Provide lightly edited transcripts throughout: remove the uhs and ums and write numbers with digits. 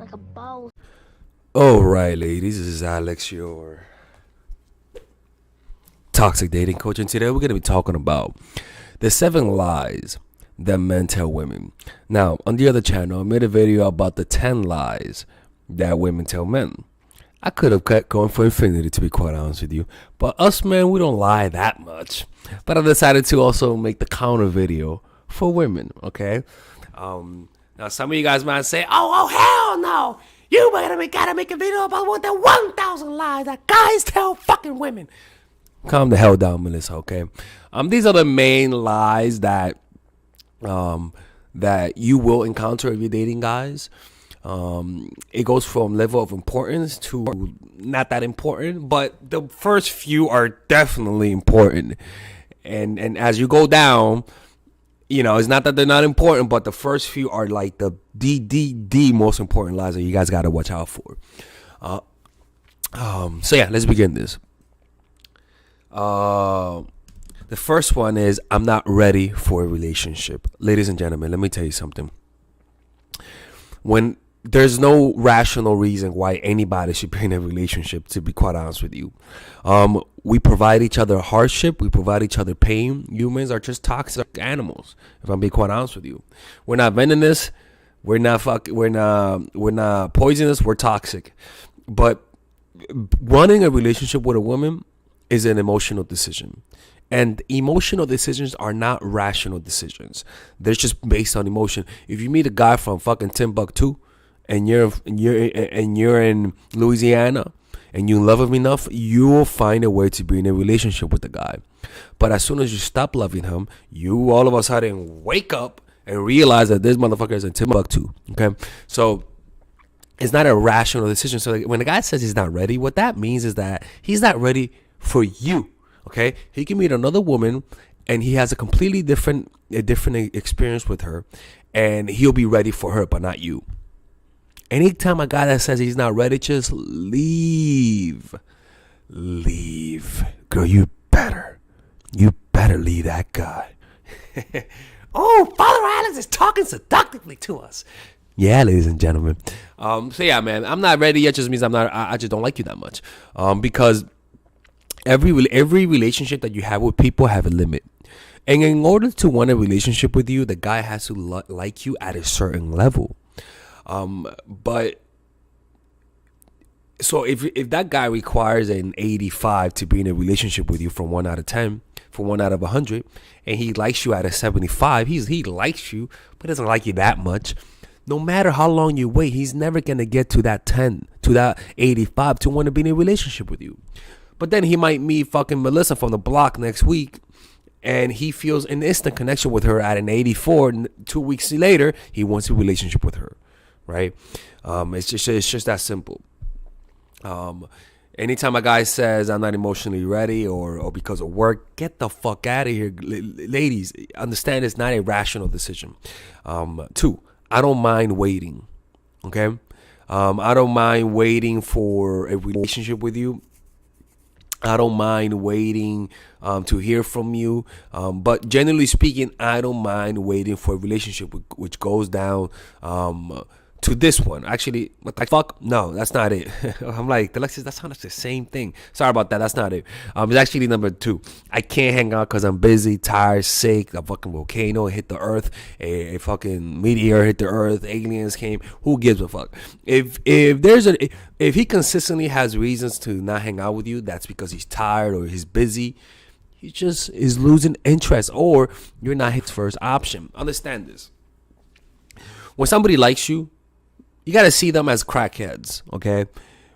like a boss. All right, ladies, this is Alex, your toxic dating coach, and today we're going to be talking about the 7 lies that men tell women. Now, on the other channel, I made a video about the 10 lies that women tell men. I could have kept going for infinity, to be quite honest with you, but us men, we don't lie that much. But I decided to also make the counter video for women. Okay. Now some of you guys might say, "Oh hell no! You gotta make a video about what the 1,000 lies that guys tell fucking women." Calm the hell down, Melissa. Okay. These are the main lies that that you will encounter if you're dating guys. It goes from level of importance to not that important, but the first few are definitely important. And as you go down, you know, it's not that they're not important, but the first few are like the most important lies that you guys got to watch out for. So yeah, let's begin this. The first one is, I'm not ready for a relationship. Ladies and gentlemen, let me tell you something. When there's no rational reason why anybody should be in a relationship, to be quite honest with you. We provide each other hardship. We provide each other pain. Humans are just toxic animals, if I'm being quite honest with you. We're not venomous. We're not poisonous. We're toxic. But running a relationship with a woman is an emotional decision. And emotional decisions are not rational decisions. They're just based on emotion. If you meet a guy from fucking Timbuktu and you're in Louisiana and you love him enough, you will find a way to be in a relationship with the guy. But as soon as you stop loving him, you all of a sudden wake up and realize that this motherfucker is in Timbuktu. Okay, so it's not a rational decision. So when the guy says he's not ready, what that means is that he's not ready for you. Okay, he can meet another woman and he has a completely different experience with her, and he'll be ready for her, but not you. Anytime a guy that says he's not ready, just leave. Girl, you better leave that guy. Oh, Father Alex is talking seductively to us. Yeah, ladies and gentlemen. So yeah, man, I'm not ready yet. Just means I just don't like you that much. Because every relationship that you have with people have a limit. And in order to want a relationship with you, the guy has to like you at a certain level. But so if that guy requires an 85 to be in a relationship with you from 1 out of 10, from 1 out of 100, and he likes you at a 75, he likes you, but doesn't like you that much. No matter how long you wait, he's never going to get to that 10, to that 85 to want to be in a relationship with you. But then he might meet fucking Melissa from the block next week, and he feels an instant connection with her at an 84. 2 weeks later, he wants a relationship with her, right? It's just that simple. Anytime a guy says I'm not emotionally ready or because of work, get the fuck out of here. Ladies, understand it's not a rational decision. 2, I don't mind waiting. Okay? I don't mind waiting for a relationship with you. I don't mind waiting to hear from you. But generally speaking, I don't mind waiting for a relationship which goes down to this one. Actually, what the fuck? No, that's not it. I'm like, Alexis, that sounds like the same thing. Sorry about that. That's not it. It's actually number 2. I can't hang out because I'm busy, tired, sick. A fucking volcano hit the earth. A fucking meteor hit the earth. Aliens came. Who gives a fuck? If he consistently has reasons to not hang out with you, that's because he's tired or he's busy. He just is losing interest, or you're not his first option. Understand this. When somebody likes you, you got to see them as crackheads, okay?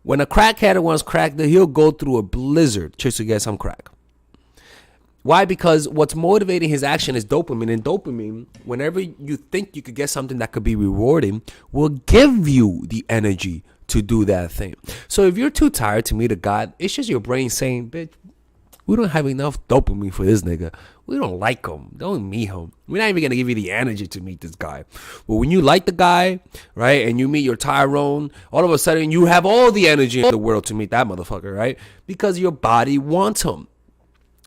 When a crackhead wants crack, he'll go through a blizzard just to get some crack. Why? Because what's motivating his action is dopamine. And dopamine, whenever you think you could get something that could be rewarding, will give you the energy to do that thing. So if you're too tired to meet a guy, it's just your brain saying, bitch, we don't have enough dopamine for this nigga. We don't like him. Don't meet him. We're not even going to give you the energy to meet this guy. But when you like the guy, right, and you meet your Tyrone, all of a sudden you have all the energy in the world to meet that motherfucker, right? Because your body wants him.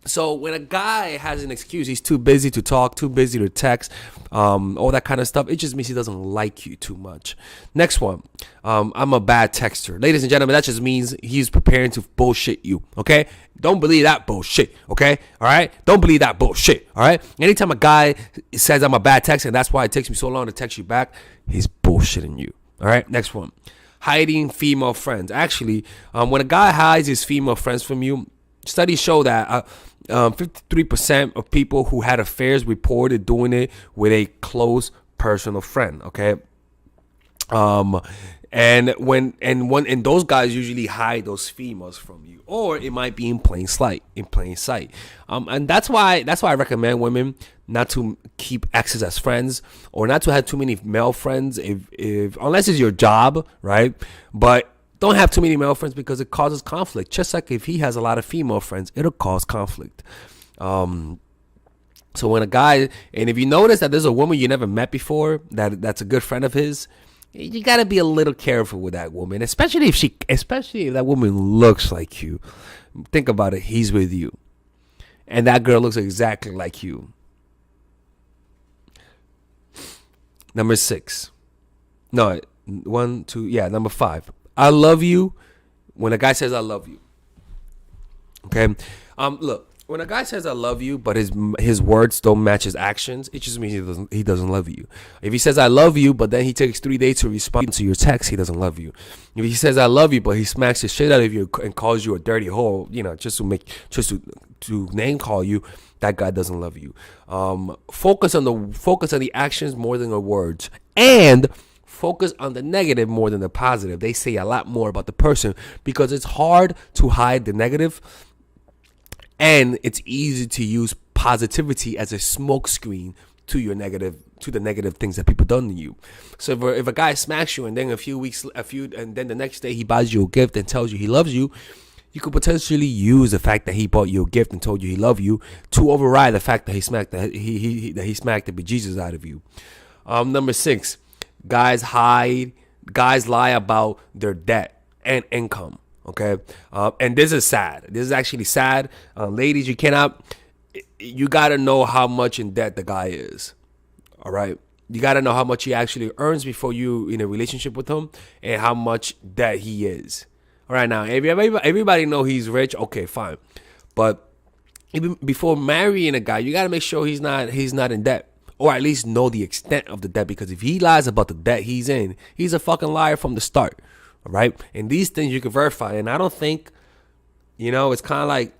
So when a guy has an excuse, he's too busy to talk, too busy to text, all that kind of stuff, it just means he doesn't like you too much. Next one, I'm a bad texter. Ladies and gentlemen, that just means he's preparing to bullshit you, okay? Don't believe that bullshit, okay? All right? Don't believe that bullshit, all right? Anytime a guy says I'm a bad texter and that's why it takes me so long to text you back, he's bullshitting you, all right? Next one, hiding female friends. Actually, when a guy hides his female friends from you, studies show that 53% of people who had affairs reported doing it with a close personal friend. Okay, and those guys usually hide those females from you, or it might be in plain sight. And that's why I recommend women not to keep exes as friends, or not to have too many male friends if unless it's your job, right? But don't have too many male friends because it causes conflict. Just like if he has a lot of female friends, it'll cause conflict. So when a guy, and if you notice that there's a woman you never met before that's a good friend of his, you gotta be a little careful with that woman, especially if that woman looks like you. Think about it. He's with you, and that girl looks exactly like you. Number 6. No, 1, 2. Yeah, number 5. I love you. When a guy says I love you, okay. Look, when a guy says I love you, but his words don't match his actions, it just means he doesn't love you. If he says I love you, but then he takes 3 days to respond to your text, he doesn't love you. If he says I love you, but he smacks the shit out of you and calls you a dirty hoe, just to name call you, that guy doesn't love you. Focus on the actions more than the words, and focus on the negative more than the positive. They say a lot more about the person because it's hard to hide the negative, and it's easy to use positivity as a smokescreen to the negative things that people done to you. So if a guy smacks you and then and then the next day he buys you a gift and tells you he loves you, you could potentially use the fact that he bought you a gift and told you he loved you to override the fact that he smacked the bejesus out of you. Number 6. Guys lie about their debt and income. Okay, and this is sad. This is actually sad, ladies. You gotta know how much in debt the guy is. All right, you gotta know how much he actually earns before you in a relationship with him, and how much debt he is. All right, now everybody know he's rich. Okay, fine, but even before marrying a guy, you gotta make sure he's not in debt. Or at least know the extent of the debt, because if he lies about the debt he's in, he's a fucking liar from the start. All right, and these things you can verify. And I don't think, it's kind of like,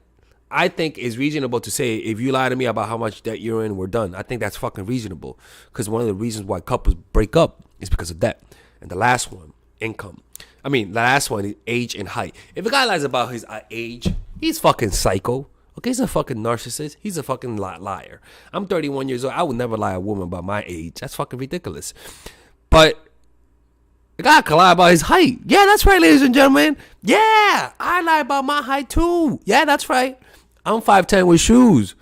I think it's reasonable to say, if you lie to me about how much debt you're in, we're done. I think that's fucking reasonable, because one of the reasons why couples break up is because of debt. And the last one, income. The last one is age and height. If a guy lies about his age, he's fucking psycho. Okay, he's a fucking narcissist. He's a fucking liar. I'm 31 years old. I would never lie to a woman about my age. That's fucking ridiculous. But the guy can lie about his height. Yeah, that's right, ladies and gentlemen. Yeah, I lie about my height too. Yeah, that's right. I'm 5'10" with shoes.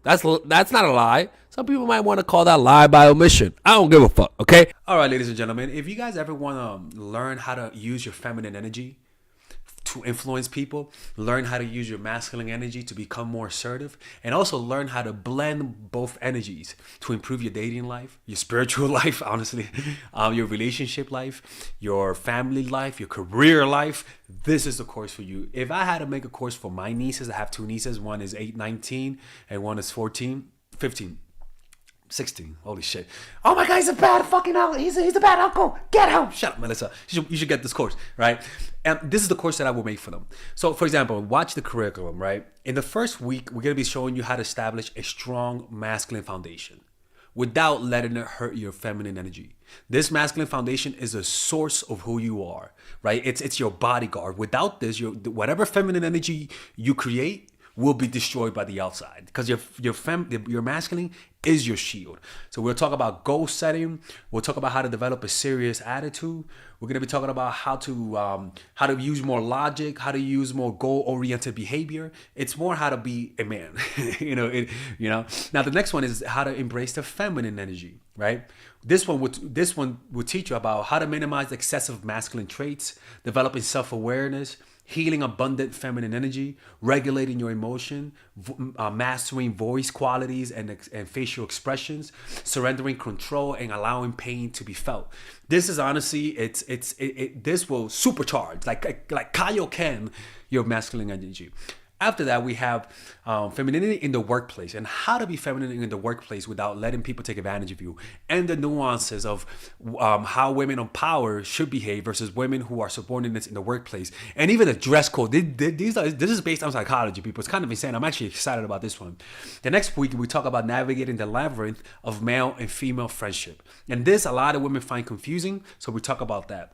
That's not a lie. Some people might want to call that lie by omission. I don't give a fuck, okay? All right, ladies and gentlemen, if you guys ever want to learn how to use your feminine energy to influence people, learn how to use your masculine energy to become more assertive, and also learn how to blend both energies to improve your dating life, your spiritual life, honestly, your relationship life, your family life, your career life, this is the course for you. If I had to make a course for my nieces, I have 2 nieces. One is 19 and one is 15. 16. Holy shit. Oh my God, he's a bad fucking uncle. He's a bad uncle. Get him. Shut up, Melissa. You should get this course, right? And this is the course that I will make for them. So, for example, watch the curriculum, right? In the first week, we're going to be showing you how to establish a strong masculine foundation without letting it hurt your feminine energy. This masculine foundation is a source of who you are, right? It's your bodyguard. Without this, whatever feminine energy you create will be destroyed by the outside, because your masculine is your shield. So we'll talk about goal setting. We'll talk about how to develop a serious attitude. We're gonna be talking about how to use more logic, how to use more goal-oriented behavior. It's more how to be a man. Now the next one is how to embrace the feminine energy, right? This one would teach you about how to minimize excessive masculine traits, developing self-awareness, healing abundant feminine energy, regulating your emotion, mastering voice qualities and facial expressions, surrendering control, and allowing pain to be felt. This is honestly, this will supercharge, like Kaioken, your masculine energy. After that, we have femininity in the workplace and how to be feminine in the workplace without letting people take advantage of you, and the nuances of how women on power should behave versus women who are subordinates in the workplace, and even the dress code. This is based on psychology, people. It's kind of insane. I'm actually excited about this one. The next week, we talk about navigating the labyrinth of male and female friendship. And this, a lot of women find confusing, so we talk about that.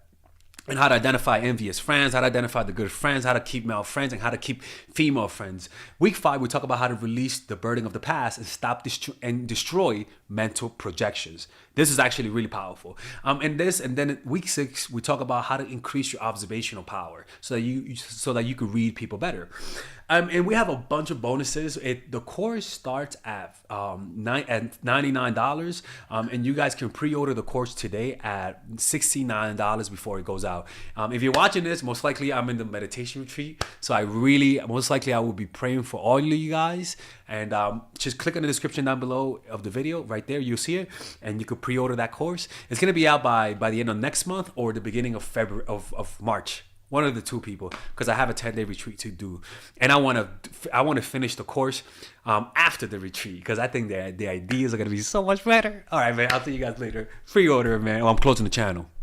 And how to identify envious friends, how to identify the good friends, how to keep male friends, and how to keep female friends. Week 5, we talk about how to release the burden of the past and stop and destroy mental projections. This is actually really powerful. And then week 6, we talk about how to increase your observational power so that you could read people better. And we have a bunch of bonuses. The course starts at $99, and you guys can pre-order the course today at $69 before it goes out. If you're watching this, most likely I'm in the meditation retreat, so I will be praying for all of you guys. And just click on the description down below of the video. Right there, you'll see it, and you could pre-order that course. It's gonna be out by the end of next month or the beginning of February of March. One of the two, people, because I have a 10-day retreat to do, and I want to finish the course after the retreat, because I think the ideas are gonna be so much better. All right, man. I'll see you guys later. Pre-order, man. I'm closing the channel.